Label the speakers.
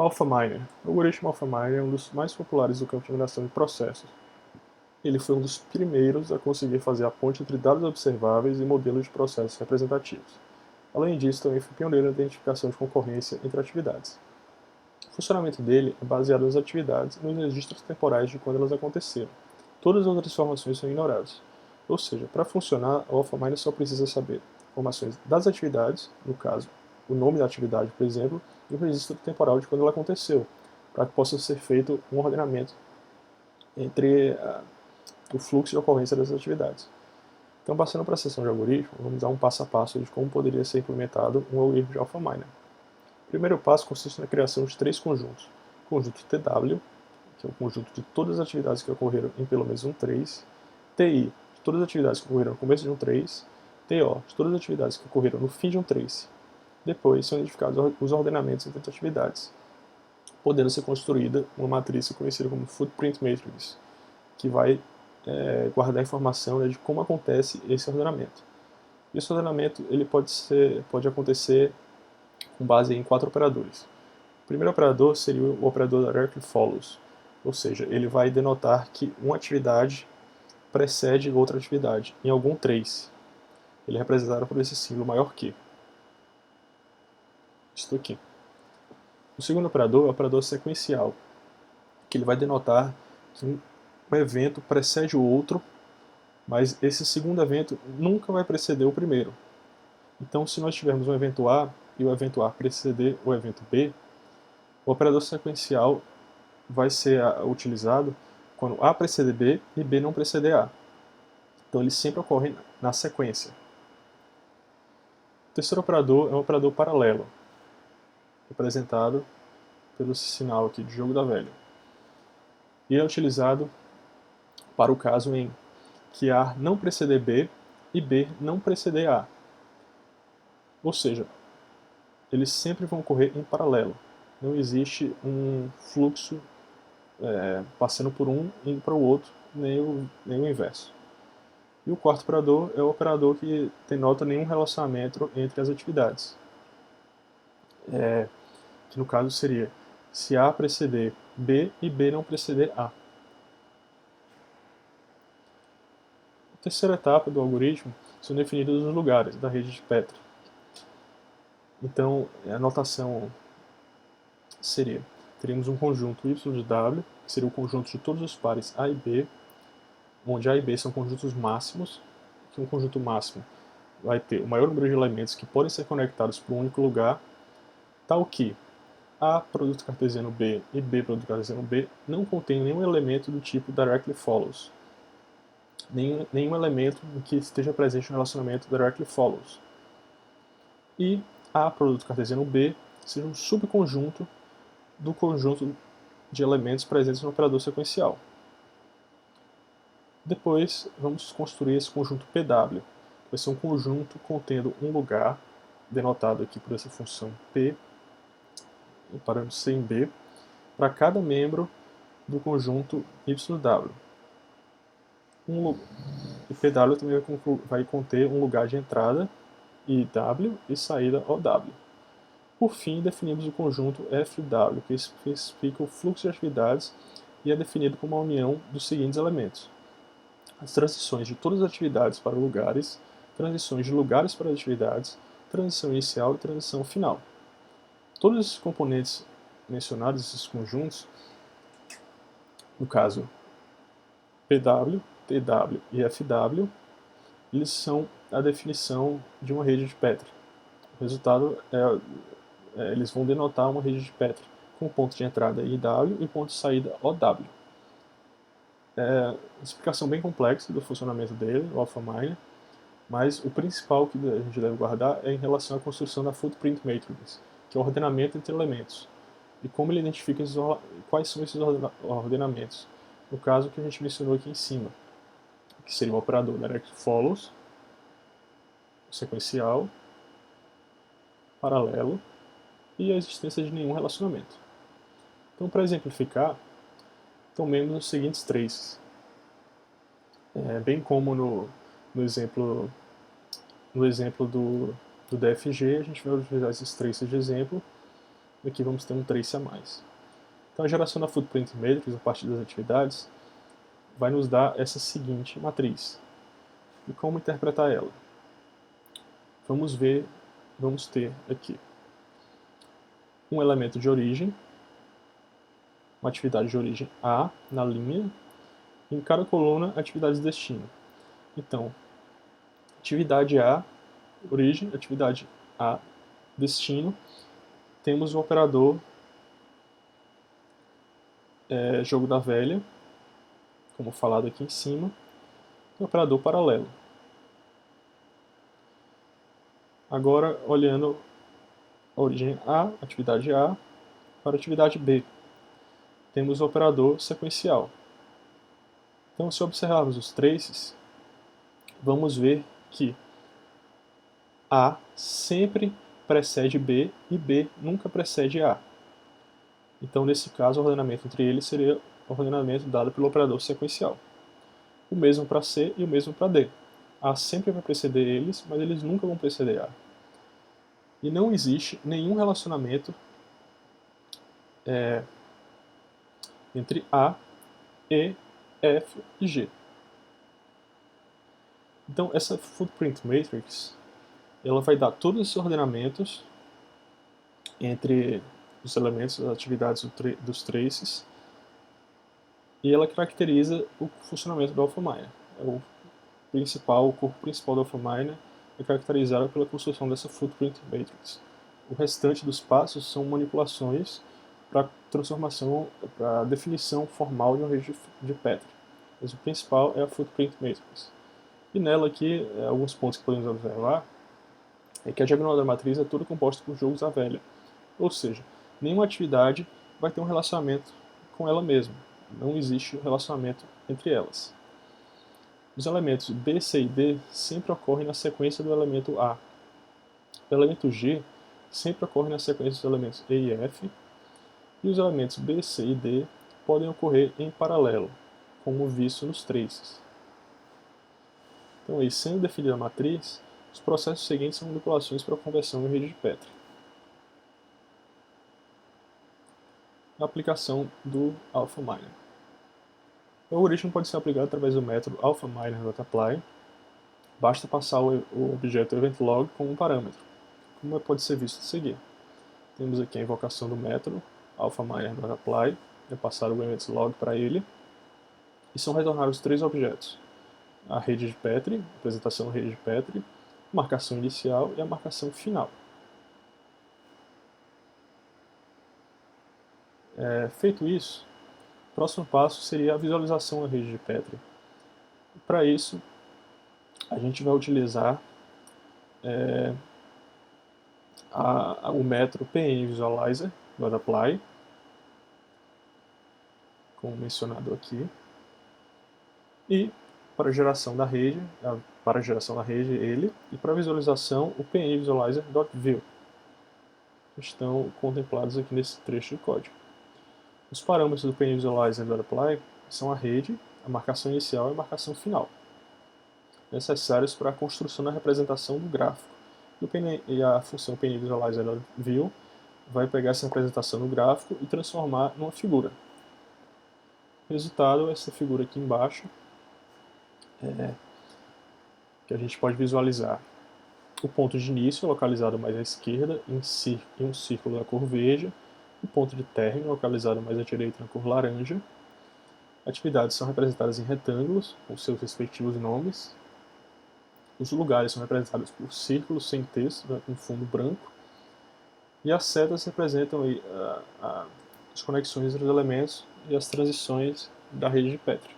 Speaker 1: AlphaMiner. O algoritmo AlphaMiner é um dos mais populares do campo de mineração de processos. Ele foi um dos primeiros a conseguir fazer a ponte entre dados observáveis e modelos de processos representativos. Além disso, também foi pioneiro na identificação de concorrência entre atividades. O funcionamento dele é baseado nas atividades e nos registros temporais de quando elas aconteceram. Todas as outras informações são ignoradas. Ou seja, para funcionar, o AlphaMiner só precisa saber informações das atividades, no caso, o nome da atividade, por exemplo, e o registro temporal de quando ela aconteceu, para que possa ser feito um ordenamento entre o fluxo de ocorrência dessas atividades. Então, passando para a seção de algoritmo, vamos dar um passo a passo de como poderia ser implementado um algoritmo de AlphaMiner. O primeiro passo consiste na criação de 3 conjuntos. O conjunto TW, que é o conjunto de todas as atividades que ocorreram em pelo menos um trace, TI, de todas as atividades que ocorreram no começo de um trace, TO, de todas as atividades que ocorreram no fim de um trace. Depois são identificados os ordenamentos entre as atividades, podendo ser construída uma matriz conhecida como Footprint Matrix, que vai guardar informação, né, de como acontece esse ordenamento. E esse ordenamento ele pode acontecer com base em 4 operadores. O primeiro operador seria o operador directly follows, ou seja, ele vai denotar que uma atividade precede outra atividade em algum trace. Ele é representado por esse símbolo maior que. Isto aqui. O segundo operador é o operador sequencial, que ele vai denotar que um evento precede o outro, mas esse segundo evento nunca vai preceder o primeiro. Então, se nós tivermos um evento A e o evento A preceder o evento B, o operador sequencial vai ser utilizado quando A preceder B e B não preceder A. Então, eles sempre ocorrem na sequência. O terceiro operador é um operador paralelo, representado pelo sinal aqui de jogo da velha. E é utilizado para o caso em que A não preceder B e B não preceder A. Ou seja, eles sempre vão ocorrer em paralelo. Não existe um fluxo passando por um e indo para o outro, nem o inverso. E o quarto operador é o operador que denota nenhum relacionamento entre as atividades. Que no caso seria se A preceder B e B não preceder A. A terceira etapa do algoritmo são definidos os lugares da rede de Petri. Então, a notação seria, teríamos um conjunto y de w, que seria o conjunto de todos os pares A e B, onde A e B são conjuntos máximos, que um conjunto máximo vai ter o maior número de elementos que podem ser conectados para um único lugar, tal que A produto cartesiano B e B produto cartesiano B não contém nenhum elemento do tipo directly follows, nenhum elemento que esteja presente no relacionamento directly follows. E A produto cartesiano B seja um subconjunto do conjunto de elementos presentes no operador sequencial. Depois, vamos construir esse conjunto PW. Vai ser um conjunto contendo um lugar, denotado aqui por essa função P, em parâmetros C em B, para cada membro do conjunto YW. E PW também vai conter um lugar de entrada IW e saída OW. Por fim, definimos o conjunto FW, que especifica o fluxo de atividades e é definido como a união dos seguintes elementos: as transições de todas as atividades para lugares, transições de lugares para atividades, transição inicial e transição final. Todos esses componentes mencionados, esses conjuntos, no caso PW, TW e FW, eles são a definição de uma rede de Petri. O resultado eles vão denotar uma rede de Petri com ponto de entrada IW e ponto de saída OW. Uma explicação bem complexa do funcionamento dele, o AlphaMiner, mas o principal que a gente deve guardar é em relação à construção da Footprint Matrix, que é o ordenamento entre elementos, e como ele identifica quais são esses ordenamentos. No caso que a gente mencionou aqui em cima, que seria o operador direct follows, o sequencial, paralelo e a existência de nenhum relacionamento. Então, para exemplificar, tomemos os seguintes traces. Bem como no exemplo do DFG, a gente vai utilizar esses traces de exemplo, e aqui vamos ter um trace a mais. Então a geração da footprint matrix a partir das atividades vai nos dar essa seguinte matriz. E como interpretar ela? Vamos ter aqui um elemento de origem, uma atividade de origem A na linha, e em cada coluna atividades de destino. Então, atividade A, origem, atividade A, destino, temos o operador jogo da velha, como falado aqui em cima, e o operador paralelo. Agora, olhando a origem A, atividade A, para a atividade B, temos o operador sequencial. Então, se observarmos os traces, vamos ver que A sempre precede B e B nunca precede A. Então, nesse caso, o ordenamento entre eles seria o ordenamento dado pelo operador sequencial. O mesmo para C e o mesmo para D. A sempre vai preceder eles, mas eles nunca vão preceder A. E não existe nenhum relacionamento entre A, E, F e G. Então, essa footprint matrix ela vai dar todos esses ordenamentos entre os elementos, as atividades dos traces, e ela caracteriza o funcionamento do Alpha-Miner. O corpo principal do Alpha-Miner é caracterizado pela construção dessa footprint matrix. O restante dos passos são manipulações para transformação, para definição formal de uma rede de Petri. Mas o principal é a footprint matrix. E nela aqui, alguns pontos que podemos observar é que a diagonal da matriz é toda composta por jogos à velha. Ou seja, nenhuma atividade vai ter um relacionamento com ela mesma. Não existe um relacionamento entre elas. Os elementos B, C e D sempre ocorrem na sequência do elemento A. O elemento G sempre ocorre na sequência dos elementos E e F. E os elementos B, C e D podem ocorrer em paralelo, como visto nos traces. Então, aí, sendo definida a matriz, os processos seguintes são manipulações para conversão em rede de Petri. A aplicação do Alpha-Miner. O algoritmo pode ser aplicado através do método Alpha-Miner.apply. Basta passar o objeto event_log como um parâmetro, como pode ser visto a seguir. Temos aqui a invocação do método Alpha-Miner.apply, é passar o event_log para ele, e são retornados três objetos: a rede de Petri, a apresentação da rede de Petri, a marcação inicial e a marcação final. Feito isso, o próximo passo seria a visualização da rede de Petri. Para isso, a gente vai utilizar o método PNVisualizer.apply, como mencionado aqui, e para a geração da rede, ele, e para a visualização o PNVisualizer.view. Estão contemplados aqui nesse trecho de código. Os parâmetros do PNVisualizer.apply são a rede, a marcação inicial e a marcação final, necessários para a construção da representação do gráfico. E a função PNVisualizer.view vai pegar essa representação do gráfico e transformar numa figura. O resultado é essa figura aqui embaixo, que a gente pode visualizar o ponto de início, localizado mais à esquerda, em um círculo da cor verde, o ponto de término, localizado mais à direita na cor laranja. Atividades são representadas em retângulos, com seus respectivos nomes. Os lugares são representados por círculos sem texto, com fundo branco. E as setas representam aí, as conexões entre os elementos e as transições da rede de Petri.